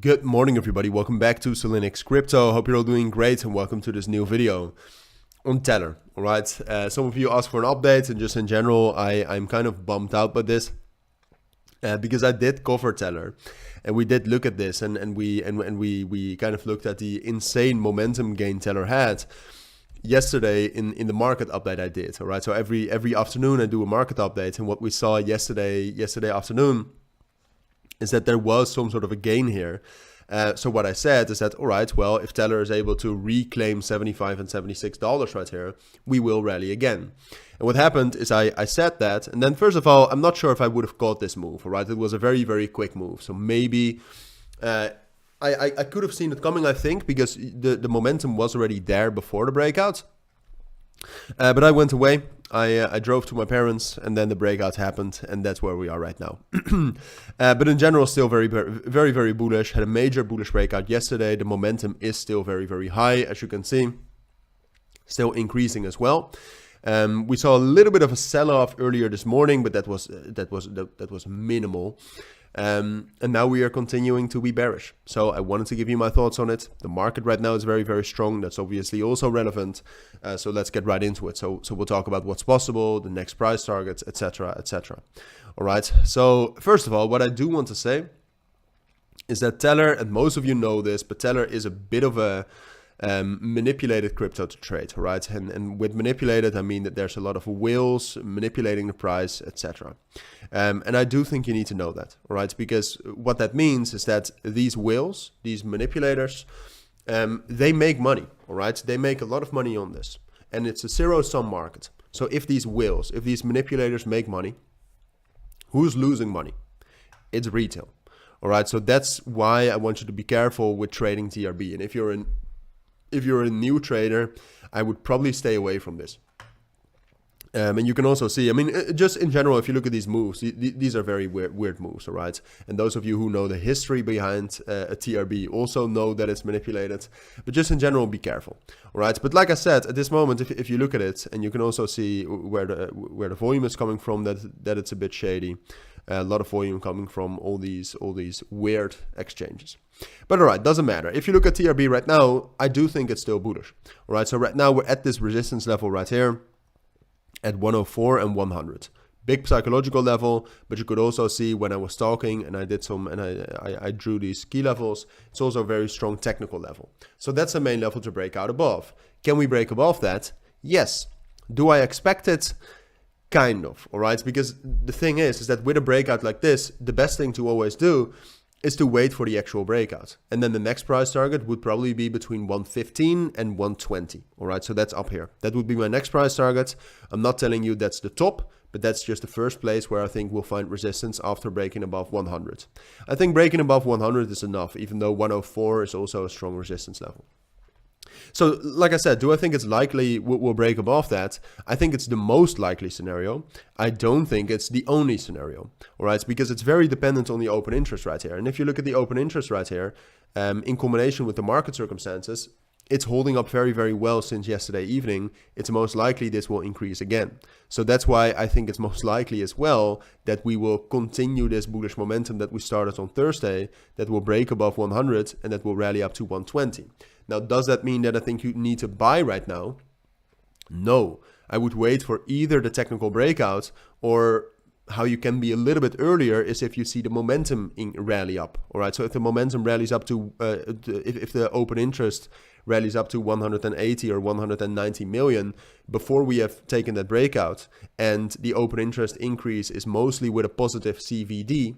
Good morning, everybody. Welcome back to Selinix Crypto. Hope you're all doing great and welcome to this new video on Tether. All right. Some of you asked for an update, and just in general, I'm kind of bummed out by this because I did cover Tether, and we did look at this, and we kind of looked at the insane momentum gain Tether had yesterday in the market update I did. All right. So every afternoon I do a market update, and what we saw yesterday afternoon is that there was some sort of a gain here. So what I said is that, all right, well, if Tether is able to reclaim $75 and $76 right here, we will rally again. And what happened is I said that, and then first of all, I'm not sure if I would have caught this move, all right? It was a very, very quick move. So maybe I could have seen it coming, I think, because the momentum was already there before the breakout. But I went away. I drove to my parents, and then the breakout happened, and that's where we are right now. But in general, still very, very bullish. Had a major bullish breakout yesterday. The momentum is still very, very high, as you can see. Still increasing as well. We saw a little bit of a sell-off earlier this morning, but that was minimal. And now we are continuing to be bearish. So I wanted to give you my thoughts on it. The market right now is very, very strong. That's obviously also relevant. So let's get right into it. So we'll talk about what's possible, the next price targets, etc., etc. All right. So first of all, what I do want to say is that Tether, and most of you know this, but Tether is a bit of a manipulated crypto to trade, right? And with manipulated, I mean that there's a lot of whales manipulating the price, etc. And I do think you need to know that, right? Because what that means is that these whales, these manipulators, they make money, all right? They make a lot of money on this, and it's a zero-sum market. So if these whales, if these manipulators make money, who's losing money? It's retail, all right? So that's why I want you to be careful with trading TRB. And if you're a new trader, I would probably stay away from this. And you can also see, I mean, just in general, if you look at these moves, these are very weird moves, all right? And those of you who know the history behind a TRB also know that it's manipulated. But just in general, be careful, all right? But like I said, at this moment, if you look at it, and you can also see where the volume is coming from, that it's a bit shady. A lot of volume coming from all these weird exchanges. But all right, doesn't matter. If you look at TRB right now, I do think it's still bullish. All right, so right now we're at this resistance level right here at 104 and 100. Big psychological level, but you could also see when I was talking and I did some, and I drew these key levels, it's also a very strong technical level. So that's the main level to break out above. Can we break above that? Yes. Do I expect it? Kind of, all right? Because the thing is that with a breakout like this, the best thing to always do is to wait for the actual breakout. And then the next price target would probably be between 115 and 120, all right? So that's up here. That would be my next price target. I'm not telling you that's the top, but that's just the first place where I think we'll find resistance after breaking above 100. I think breaking above 100 is enough, even though 104 is also a strong resistance level. So, like I said, do I think it's likely we'll break above that? I think it's the most likely scenario. I don't think it's the only scenario, all right? Because it's very dependent on the open interest right here. And if you look at the open interest right here, in combination with the market circumstances, it's holding up very, very well since yesterday evening. It's most likely this will increase again. So that's why I think it's most likely as well that we will continue this bullish momentum that we started on Thursday, that will break above 100 and that will rally up to 120. Now, does that mean that I think you need to buy right now? No, I would wait for either the technical breakout, or how you can be a little bit earlier is if you see the momentum rally up. All right, so if the momentum rallies up to, if the open interest rallies up to 180 or 190 million before we have taken that breakout, and the open interest increase is mostly with a positive CVD,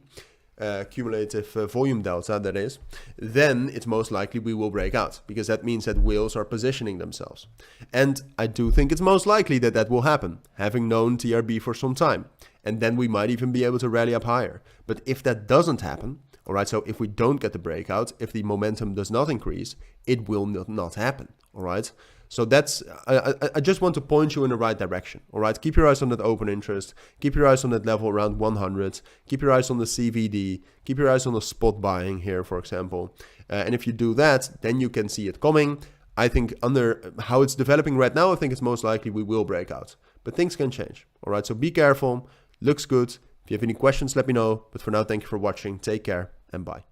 cumulative volume delta, that is, then it's most likely we will break out, because that means that whales are positioning themselves. And I do think it's most likely that that will happen, having known TRB for some time. And then we might even be able to rally up higher. But if that doesn't happen, all right, so if we don't get the breakout, if the momentum does not increase, it will not happen, all right? So that's, I just want to point you in the right direction, all right? Keep your eyes on that open interest. Keep your eyes on that level around 100. Keep your eyes on the CVD. Keep your eyes on the spot buying here, for example. And if you do that, then you can see it coming. I think under how it's developing right now, I think it's most likely we will break out. But things can change, all right? So be careful. Looks good. If you have any questions, let me know. But for now, thank you for watching. Take care and bye.